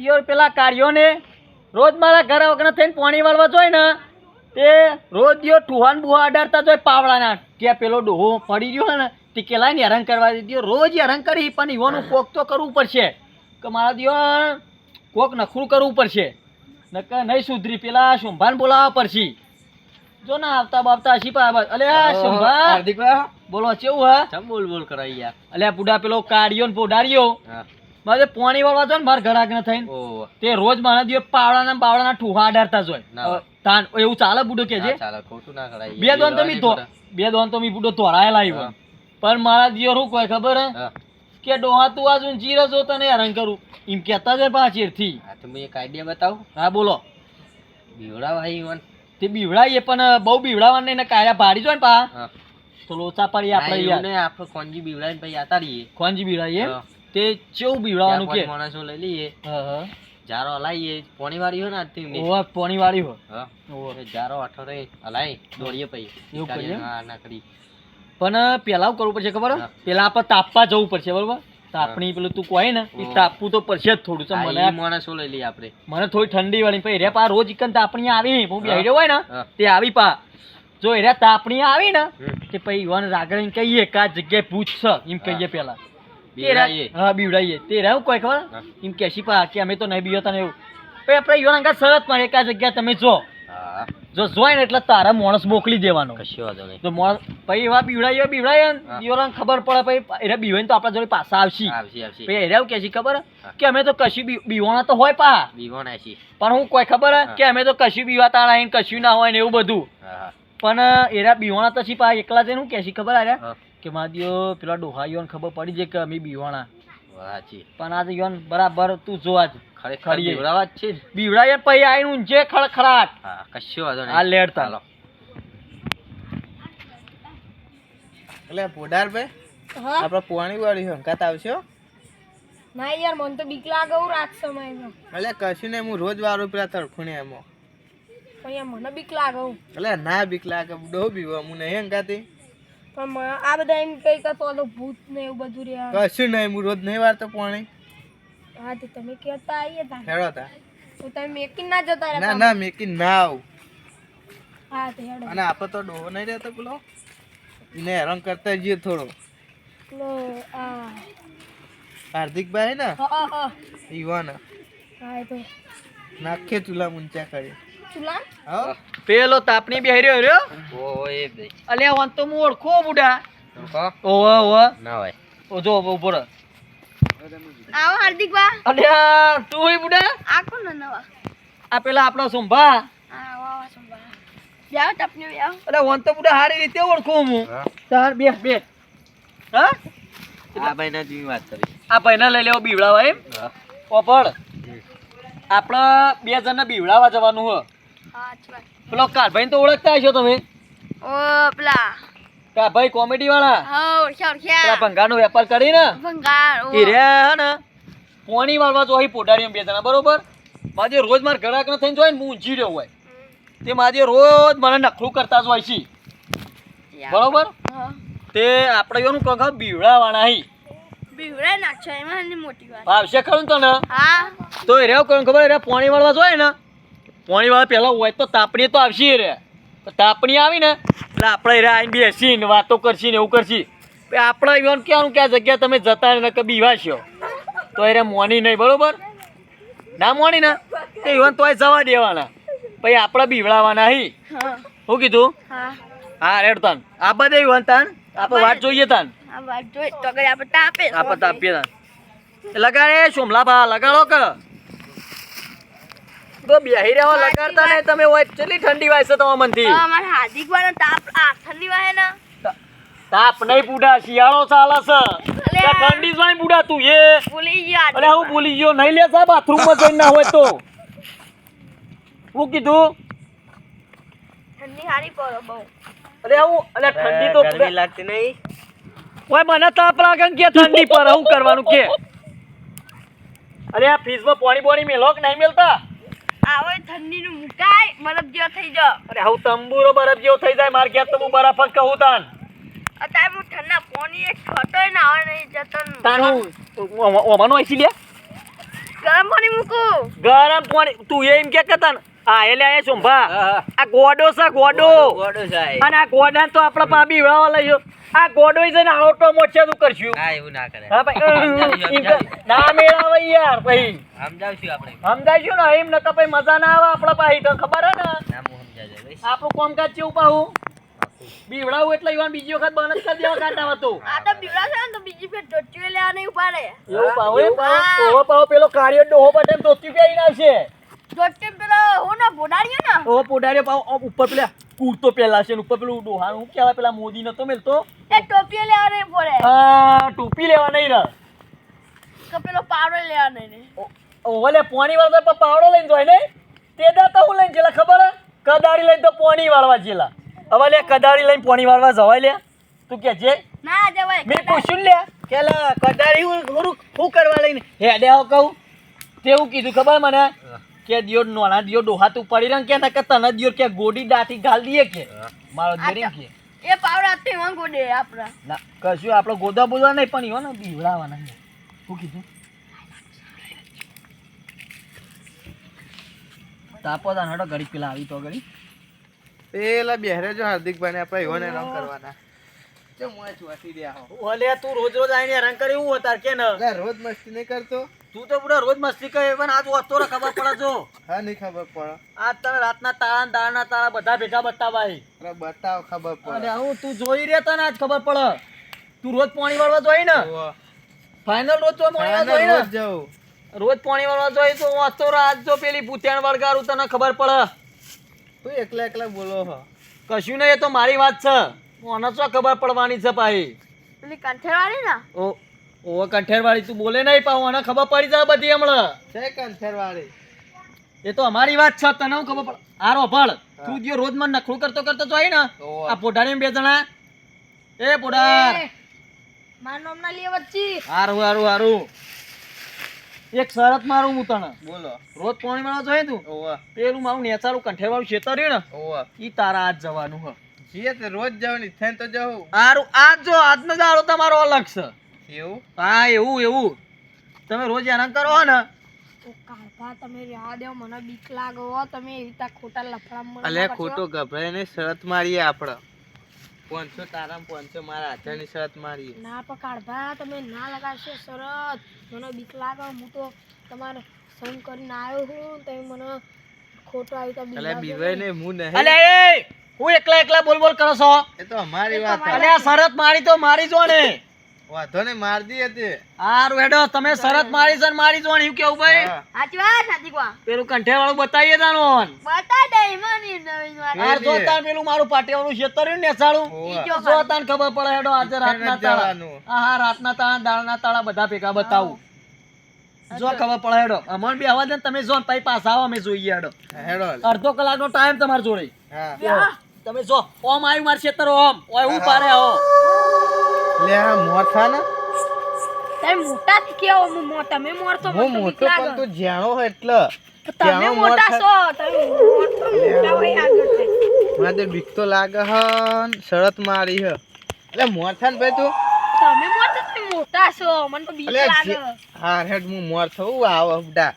દિયો પેલા કાર્યો ને રોજ મારા ઘર વગર થઈને પાણી વાળવા જોઈ ને તે રોજ દિયો ઠુહાન બુહા અડાડતા જોઈ પાવડાના ત્યાં પેલો ડોહો પડી ગયો ને તે કેલાય ને હેરાન કરવા દીધો રોજ હેરાન કરી પણ ઈવાનું કોક તો કરવું પડશે કે મારા દિયો કોક નખરું કરવું પડશે નકર નહીં સુધરી પેલા શોભાન બોલાવવા પડશે જો ના આવતા બાવતા હશી પા અલે શોભા હાર્દિકભાઈ બોલો કેવું હા ચમ બોલ બોલ કરાઈ યાર અલ્યા બુડા પેલો કાઢ્યો ને પોડાર્યો મારે પાણી વાળવા જો ને માર ઘર આગળ થઈને ઓહ તે રોજ મારા દિયો પાવડાના બાવડાના ઠુહા અડાડતા જોય તાન એવું ચાલે બુડો કે છે ચાલે ખોટું ના કરાય બે દોન તો મી તો બે દોન તો મી બુડો તોરાયેલા આવ્યો પણ મારા દિયો શું કોઈ ખબર હે કે ડોહા તું આજ જીરો જો તને હેરાન કરું એમ કહેતા જ પાછેર થી આ તો મેં એક આઈડિયા બતાવું હા બોલો બીવડા ભાઈ ઈવન તે બીવડાઈએ પણ બહુ બીવડાવવા નહીં ને કાયા ભાડી જો ને પા તો લોચા પડી આપણે યાર ને આપણે કોંજી બીવડાઈને પછી આતા રહીએ કોંજી બીવડાઈએ તે ચેવું બીવડાવવાનું કે માણસો લઈ લઈએ હા જારો હલાઈએ પોણી વાળી હોય ને આજથી ઓવા પોણી વાળી હો હા ઓવા જારો અઠરે હલાઈ દોડીએ પછી એવું કરીએ હા ના કરી પણ પેલા શું કરવું પડશે ખબર પેલા આપણે તાપવા જવું પડશે બરોબર તાપણી પેલું તું કહે ને એ તાપવું તો પડશે જ થોડું છે મને માણસો લઈ લઈએ આપણે મને થોડી ઠંડી વાળી પછી રે પા રોજ ઇકન તાપણી આવી હું બેહ્યો હોય ને તે આવી પા જો એરા તાપણી આવી ને તે પછી વન રાગડીને કહીએ કા જગ્યાએ પૂછ એમ કહીએ પેલા હા બીવડાઈએ તે રહું કોઈ ખબર એમ કેશી પા કે અમે તો નહીં બીવતા ને એવું પછી આપણે યુવાન અંગા શરત પણ એકા જગ્યા તમે જો જોઈ ને એટલે તારા માણસ મોકલી દેવાનો કશો વાંધો નહીં તો માણસ પછી એવા બીવડાઈએ દિયોરાને ખબર પડે પછી એરા બીવાઈને તો આપણા જોડે પાછા આવશી પછી એરા કે છે ખબર કે અમે તો કશું બીવાના તો હોય પા બીવાના છીએ પણ હું કોઈ ખબર કે અમે તો કશું બીવાતા નહીં કશું ના હોય ને એવું બધું પણ એરા બીવાના તો છી પા એકલા જઈને હું કે છે ખબર આર્યા કે માદિયો પેલા ડોહાઈઓને ખબર પડી જાય કે અમે બીવાના પણ આજે યોન બરાબર તું જો આજ ખરેખર બીવડાવા જ છે બીવડાય પછી આઈને ઊંચે ખડખડાટ હા કશો વાંધો નહીં આ લેડતા લો એટલે પોડાર ભાઈ આપણે પોણી વાળી હંકાત આવશો ના યાર મને તો બીક લાગે હું રાત સમયમાં એટલે કશું નહીં હું રોજ વાળું પેલા તડખુને એમાં પણ યાર મને બીક લાગે હું એટલે ના બીક લાગે ડો બીવા હું નહીં હંકાતી પણ આ બધા એમ કઈ કે તો ભૂત ને એવું બધું રહ્યા કશું નહીં હું રોજ નહીં વાળતો પોણી હા તો તમે કહેતા આવીએ તા હેડો તા તો તમે મેકિન ના જતા ના રહ્યા ના મેકી ના આવ હા તો હેડો અને આપણે તો ડોહો નહીં રહેતો પેલો એને હેરાન કરતા જઈએ થોડો લો આ હાર્દિકભાઈ ને હા હા ઈવાના હા તો નાખે ચૂલા ઊંચા કરી ચૂલા હા પેલો તાપણી બેહી રહ્યો ઓય બે અલ્યા વન તો હું ઓળખો બુડા કો ઓવા ઓવા ના હોય ઓ જો ઉભો રહે આવો હાર્દિક બા અલ્યા તું હોય બુડા આ કોણ નવા આ પેલા આપણો સંભા હા વાવા સંભા જાવ ટપની જાવ અલ્યા વન તો બુડા સારી રીતે ઓળખું હું તાર બે બે હા આ ભાઈ ના જેવી વાત કરી આ ભાઈને લઈ લેવો બીવડાવા એમ પોપડ આપણે બે જણને બીવડાવા જવાનું હો હા અચ્છા પેલો કાળભાઈ તો ઓળખતા હશો તમે ઓ પેલા કાળભાઈ કોમેડી વાળા હા ઓળખ્યા પેલા ઓળખ્યા ભંગારનો વેપાર કરીને ભંગાર એ રહ્યા હે ને પોણી વાળવા જો અહીં પોટાડીમાં બે જણા બરોબર માજે રોજ માર ઘરાક ન થઈને જોઈને હું ઊંચી રહ્યો હોય તે માજે રોજ મને નખરું કરતા જ હોય છે બરોબર હા તે આપણે એનું કંઈક બીવડાવાના અહીં બીવડાઈ નાખશો એમાં એની મોટી વાત આવશે ખરું તો ને હા તો એ રહ્યો કોણ ખબર એ પોણી વાળવા જોઈએ ને પોણી વાળવા પહેલાં હોય તો તાપણી તો આવશે એ રે તાપણી આવી ને એટલે આપણે એ આવીને બેસીને વાતો કરશી ને એવું કરશી આપણે એવું કહેવાનું કે આ જગ્યા તમે જતા ને કે બીવાશો તો એ મોની નહીં બરોબર ના મોની ને તો ઇવન તોય જવા દેવાના પછી આપણે બીવડાવાના અહીં હા શું કીધું હા હા રેડ તાન આ બધે ઇવન તાન આપણે વાત જોઈએ તાન આ વાત જોઈ તો આગળ આપણે તાપે આપણે તાપીએ તાન લગાડે સોમલા ભા લગાડો કે તો બેહી રહેવા લગાડતા નહીં તમે હોય કેટલી ઠંડી વાય છે તમારા મનથી અમાર હાર્દિક વાળા તાપ આ ઠંડી વાહે ને તાપ નહીં બુડા શિયાળો ચાલે છે અલ્યા. ઠંડી જોઈ બુડા તું એ ભૂલી ગયો અરે હું ભૂલી ગયો નહીં લે સાહેબ બાથરૂમમાં જઈને ના હોય તો હું કીધું ઠંડી હારી પડો બહુ અરે હું અરે ઠંડી તો ગરમી લાગતી નહીં ઓય મને તાપ લાગે ને કે ઠંડી પર હું કરવાનું કે અરે આ ફ્રીજમાં પાણી બોણી મેલો કે નહીં મેલતા આવો ઠંડી નું મુકાય બરફ જેવો થઈ જાવ અરે હું તંબુરો બરફ જેવો થઈ જાય માર ઘેર તો હું બરફ જ કહું તાન અત્યારે હું ઠંડા પાણી એક ખટોય ના આવે નહીં જતો તાન હું ઓમાનો આઈસી લે ગરમ પાણી મૂકું. ગરમ પાણી તું એમ કે કતન આ એટલે આ સોંભા હા. આ ગોડો છે ગોડો ગોડો સાહેબ. અને આ ગોડા તો આપણા પાબી વિળાવા લઈયો આ ગોડો જઈને આઉટો મોચે તું કરશું હા એવું ના કરે. હા ભાઈ એમ કે ના મેળાવે યાર ભાઈ સમજાવશું આપણે. સમજાઈશું ને એમ નકા ભાઈ મજા ના આવે આપણા પાસે તો ખબર હે ને ના હું સમજાવજો ભાઈ. આપણું કામકાજ કેવું પાહું બીવડાવું એટલે ઈવાન બીજી વખત બંધ જ કરી દેવા કાઢવા તો આ તો બીવડા છે ને તો બીજી ફેર ટોટીઓ લેવા નહીં ઉભા રહે. એવું પાહું એમ પાહું ઓહો પાહું પેલો કાળિયો ડોહો પટેમ ધોતી પહેરીને આવશે ટોટી પેલો હું ને ભોડાડ્યો ને. ઓહો પોડારે પાહું ઉપર પેલા કૂર્તો પહેલા છે ને ઉપર પેલું ડોહાનું શું કહેવાય પેલા મોદી નતો મેલતો એ ટોપીઓ લેવા નહીં પડે. હા ટોપી લેવા નહીં ને કે પેલો પાવડો લેવા નહીં ને. ઓલે પોણી વાળવા તો પાવડો લઈને જોય ને તે દા તો હું લઈને જેલા ખબર હે કદાળી લઈને તો પોણી વાળવા જેલા હવે લે કદાળી લઈને પોણી વાળવા જવાય લે તું કે છે ના જવાય. મેં પૂછ્યું લે કે લા કદાળી હું કરવા લઈને હેડે આવ કહું તેવું કીધું ખબર મને કે દિયો નોના દિયો ડોહા તું પડી રંગ કે ના કે તને દિયો કે ગોડી દાટી ગાલ દીએ કે મારો દેરી કે એ પાવડા તે વાંગો દે આપડા. ના કશું આપણો ગોદા બોલવા નહીં પણ ઈવો ને બીવડાવવાના શું કીધું તાપો તા નડો ઘડી પેલા આવી તો ઘડી પેલા બેહરે જો હાર્દિકભાઈ ને આપણે એવાને રંગ કરવાના જો મોય ચોટી રહ્યા હો ઓલે તું રોજ રોજ આઈને રંગ કરે એવું હતા કે ને એટલે રોજ મસ્તી નહીં કરતો તું તો પૂરા રોજ મસ્તી કરે પણ આજ વાતો રે ખબર પડે જો હા નહીં ખબર પડે આજ તને રાતના તાળા ને દાળના તાળા બધા ભેગા બતાવાય અરે બતાવ ખબર અને પડે હું તું જોઈ રહ્યા તને આજ ખબર પડે તું રોજ પાણી વાળવા જોઈ ને ફાઇનલ રોજ તો પાણી વાળવા જોઈ રોજ ને જાઉં રોજ પાણી વાળવા જોઈ તો વાતો રે આજ જો પેલી ભૂત્યાણ વળગારું તને ખબર પડે તું એકલા એકલા બોલો હો કશું નહીં એ તો મારી વાત છે મને શું ખબર પડવાની છે પાહી પેલી કંઠેવાળી ને. ઓ કંઠેરવાળી તું બોલે નહીં પાહું મને ખબર પડી જાય બધી હમણાં છે કંઠેર વાળી એ તો અમારી વાત છે તને હું ખબર પડે આરો ભળ તું જો રોજ મને નખરું કરતો કરતો જોઈ ને ઓવા. આ પોઢાડી બે જણા એ પોઢાર મારું નામ ના લે વચ્ચે. હારું હારું હારું એક શરત મારું હું તને બોલો રોજ પાણી વાળા જોઈએ તું ઓવા પેલું મારું નેચારું કંઠેરવાળું ખેતર રહ્યું ને ઓવા ઈ તારા આજ જવાનું હ જીએ તો રોજ જવાની થઈને તો જાઉં હારું આજ જો આજનો દાડો તમારો અલગ છે એવું હા એવું એવું તમે રોજ હેરાન કરો હો ને તો કાઢવા તમે રહેવા દો મને બીક લાગે હો તમે એવી રીતના ખોટા લફડામાં અલે ખોટો ગભરાય ને શરત મારીએ આપણે 500 તારા 500 મારા હાથની શરત મારીએ ના પણ કાઢવા તમે ના લગાડશો શરત મને બીક લાગે હું તો તમારે સહન કરીને આવ્યો હું તમે મને ખોટો આવી તો અલે બીવાય ને હું નહીં અલે એ હું એકલા એકલા બોલ બોલ કરો છો એ તો અમારી વાત અલે આ શરત મારી તો મારી જો ને વાંધો ને માર દી હતી હારું હેડો તમે શરત મારી છે ને મારી જો ને એવું કેવું ભાઈ હા. સાચી વાત સાચી વાત પેલું કંઠે વાળું બતાવીએ તાનો બતા દે મને નવીન વાત હાર જો તાન પેલું મારું પાટિયાનું ખેતર રહ્યું ને નેસાળું ઓવા. જો તાન ખબર પડે હેડો આજે રાતના તાળા જવાનું. હા રાતના તાળા દાળના તાળા બધા ભેગા બતાવું જો ખબર પડે હેડો અમર બી અવાજ ને તમે જો ને પછી પાછા આવો અમે જોઈએ હેડો હેડો અડધો કલાકનો ટાઈમ તમારે જોડે હા તમે જો ઓમ આવ્યું માર ખેતર ઓમ ઓય હું પારે આવો લે આ મોથા ને તમે મોટા જ કેવો તમે મોરતો હું મોટો પણ તું જાણો હોય એટલે તમે જાણો મોટા મોર છો તમે મોટા હોય આગળ થાય. મને તો બીક તો લાગે હ શરત મારી હ એટલે મોથા ને ભાઈ તું તમે મોટા તમે મોટા છો મને તો બીક અલે લાગે. હા હેડ હું મોર થઉં આવો બડા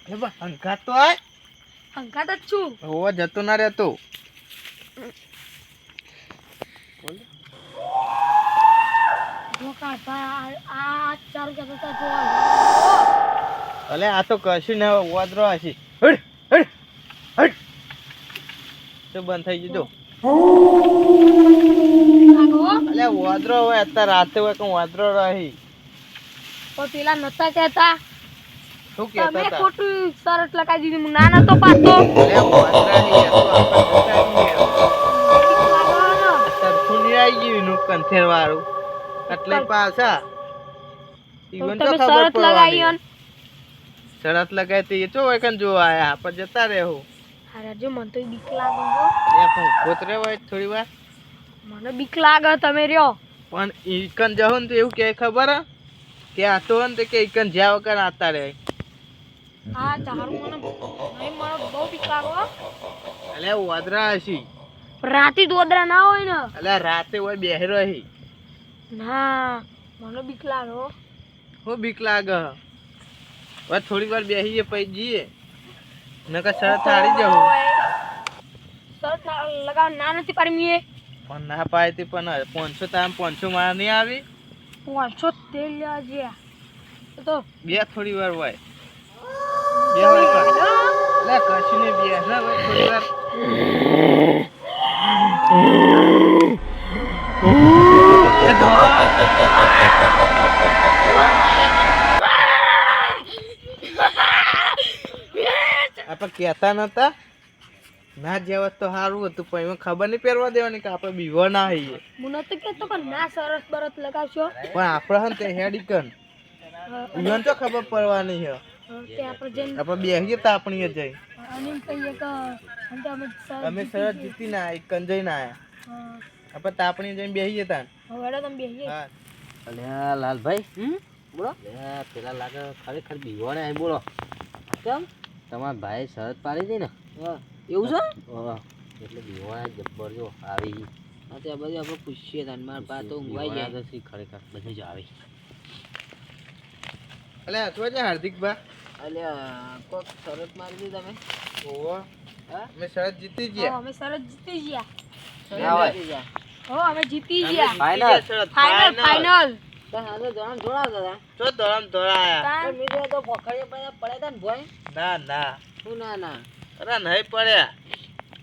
એ બા હંકાત તો આય હંકાત જ છું. હોવા જતો ના રહેતો જો કાઢવા આ ચાર કરતા જો અલે આ તો કશું ના વાદરો હશે હડ હડ હડ તો બંધ થઈ જજો અલે વાદરો હોય અત્યારે રાતે હોય કે વાદરો રહી પણ પેલા નતા કહેતા શું તમે કહેતા હતા ખોટું શરત લગાવી દીધી હું ના નતો પાડતો. અલે વાદરા હી આ તો આપણે સરખું નહીં આવી ગયું નું કંથેર વાળું એટલે પાછા ઈવન તો તમે ખબર શરત લગાવી પડવાની શરત લગાવી તો એ ચો હોય કન જો આયા આપણે જતા રહેવું અરે જો મને તો બીક લાગે હો. એ પણ કોતરે હોય થોડી વાર મને બીક લાગે તમે રહ્યો પણ ઈકન જહો ને તો એવું કે ખબર હે? કે આ તો ને કે ઈકન જ્યાં વગર આતા રહે હા તારું મને નહીં મને બહુ બીક લાગે હો. એટલે વાદરા હશી રાતે દોદરા ના હોય ને એટલે રાતે હોય બેહરો હી ના મને બીક લાગે હો. હું બીક લાગે હવે થોડી વાર બેસીએ પછી જઈએ નકર શરત હારી જવું શરત લગાવ ના નથી પાડી મીએ પણ ના પાડતી પણ 500 તામ 500 માં નહીં આવી 500 તેલ લેવા જ્યા તો બે થોડી વાર હોય બે હોય લે કશું નહીં બે ના હોય થોડી વાર આપણે કહેતા નતા ના જેવા તો સારું હતું પણ એમાં ખબર નહીં પહેરવા દેવાની કે આપણે બીવો ના હોઈએ મને તો કહેતો કે ના સરસ બરત લગાવશો પણ આપણે હન તે હેડી કન ઈવન તો ખબર પડવાની છે તે આપણે જઈને આપણે બેસીએ તો આપણી જઈ અને કહીએ કે અમે સરસ જીતી ના એક કન જઈને આયા આપણે તાપણી જઈને બેસીએ તા હવે તમે બેસીએ હા અલ્યા લાલભાઈ બોલો પેલા લાગે ખરેખર બીવાને અહીં બોલો કેમ તમારા ભાઈ શરત પાડી હતી ને એવું છે એટલે બીવાને જબ્બર જો આવી ત્યાં બધું આપણે પૂછીએ તાન મારા પા તો ઊંઘવાઈ ગયા તો ખરેખર બધું જ આવી એટલે તો છે હાર્દિકભા અલ્યા કોક શરત મારી હતી તમે ઓહો હા અમે સરસ જીતી હો ગયા અમે સરસ જીતી ગયા ના હોય હો અમે જીતી ગયા ફાઇનલ ફાઇનલ ફાઇનલ જોડાવતા તો દોડમ દોડાયા તાન મિત્રો તો પકડીએ પડ્યા હતા ને ભાઈ ના ના શું ના ના અરે નહીં પડ્યા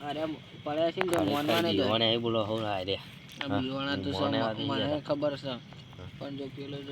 અરે પડ્યા છે ને તો મોનવાને બીવાને અહીં બોલો હું આ રે બીવાના તો મને ખબર છે પણ જો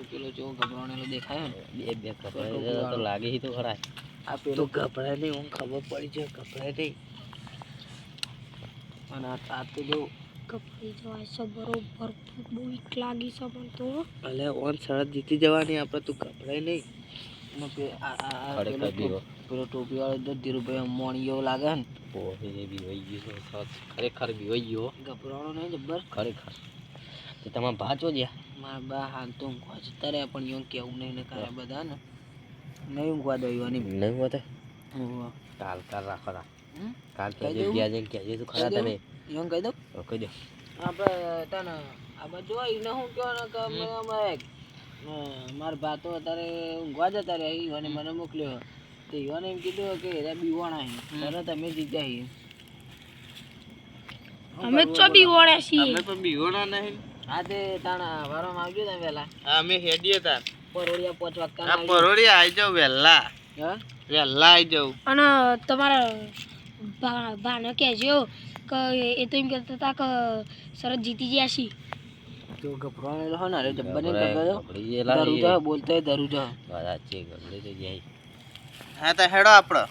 પેલો જેવો ગભરાણેલો દેખાય ને બે ગભરાય તો લાગે તો ખરા આ પેલો ગભરાય નહીં હું ખબર પડી છે ગભરાય નહીં અને આ તો જો કપડી જવાય છે બરોબર બહુ વીક લાગી છે પણ તો અલે ઓન શરત જીતી જવાની આપણે તું ગભરાય નહીં પેલો ટોપી વાળો તો ધીરુભાઈ મોણી જેવો લાગે ને ખરેખર બીવાઈ ગયો ગભરાણો નહીં જબ્બર ખરેખર તો તમારા ભા ચો જ્યાં મારા બા હાલ તો ઊંઘવા જતા રહ્યા પણ એવું કેવું નહીં ને કરે બધા ને નહીં ઊંઘવા દો નહીં ઊંઘવા કાલ રાખો કાલ જગ્યા જઈને કહેજે તું ખરા તને એવું કહી દઉં કહી દો આપણે તને આ બાજુ એને શું કહેવાનું કે મારા ભા તો અત્યારે ઊંઘવા જતા રહ્યા ઈવાને મને મોકલ્યો તો ઈવાને એમ કીધું કે એરા બીવાણા તરત અમે જીત્યા અમે તો બી ઓળ્યા છીએ અમે પણ બીવોના નહીં હા તે તાણા વારમાં આવજો તમે વહેલા અમે હેડીએ તા પરોડિયા 5 વાગતા આ પરોડિયા આવી જાવ વહેલા હા વહેલા આવી જાવ અને તમારા ભાને કહેજો કે એ તો એમ કહેતા હતા કે સરસ જીતી ગયા છીએ તો ગભરાણેલો હો ને અરે જબ્બર ને ગભરાયો ધરું જા બોલતો ધરું જા સાચી ગભરાઈ તો જાય હા તો હેડો આપણો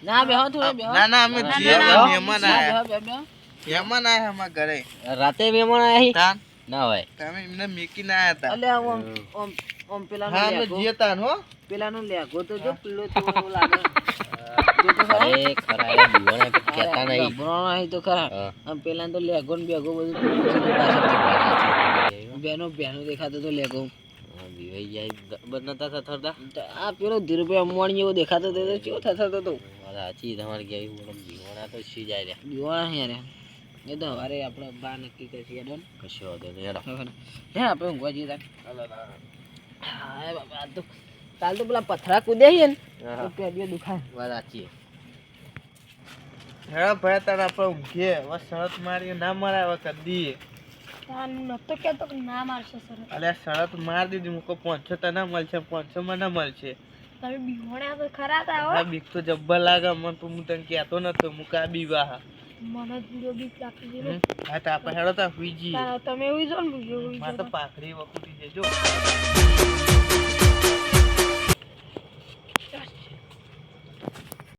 ના બેહો તું બેહો ના ના અમે જીએ મહેમાન આયા બેહો મહેમાન આયા અમાર ઘરે રાતે મહેમાન આયા તાન ના હોય તમે એમને મેકીને આયા તા અલે ઓમ પેલા હા અમે જીએ તાન હો પેલાનું લેગો તો જો પીળો તો લાગે અરે ખરા એ બીવાને કહેતા નહીં ગભરાણો અહીં તો ખરા આમ પેલા તો લેગો ને બેગો બધું બેનો દેખાતો તો લેગો બીવાઈ જાય ખબર નતા થરતા આ પેલો ધીરુભાઈ અમવાણી એવો દેખાતો તો કેવો થતો તો સાચી તમારે કેવી બીવાણા તો સી જાય રે બીવાણા યાર એ તો અરે આપણે બા નક્કી કરશે યાર કશો હતો હે આપણે ઊંઘવા જઈએ હા બાબા તો કાલ તો પેલા પથરા કૂદે છે ને તો પેડિયો દુખાય વાત સાચી હેડો ભાઈ તાર આપણે ઊંઘીએ હવે શરત મારી ના મરાવે કદી તાન નતો કહેતો કે ના મારશે સરસ અલે શરત માર દીધી મુકો 500 તને મળશે 500 મને મળશે તમે બીવણ્યા તો ખરા તા હો આ બીક તો જબ્બર લાગે મને તો હું તને કહેતો નતો મુકા બીવા મને જ બીજો બીક લાગતી હતી હા તો આપણે હેડો તા હુઈ જઈએ તમે એવું જો ને બીજો મારે તો પાખડી વખુટી છે જો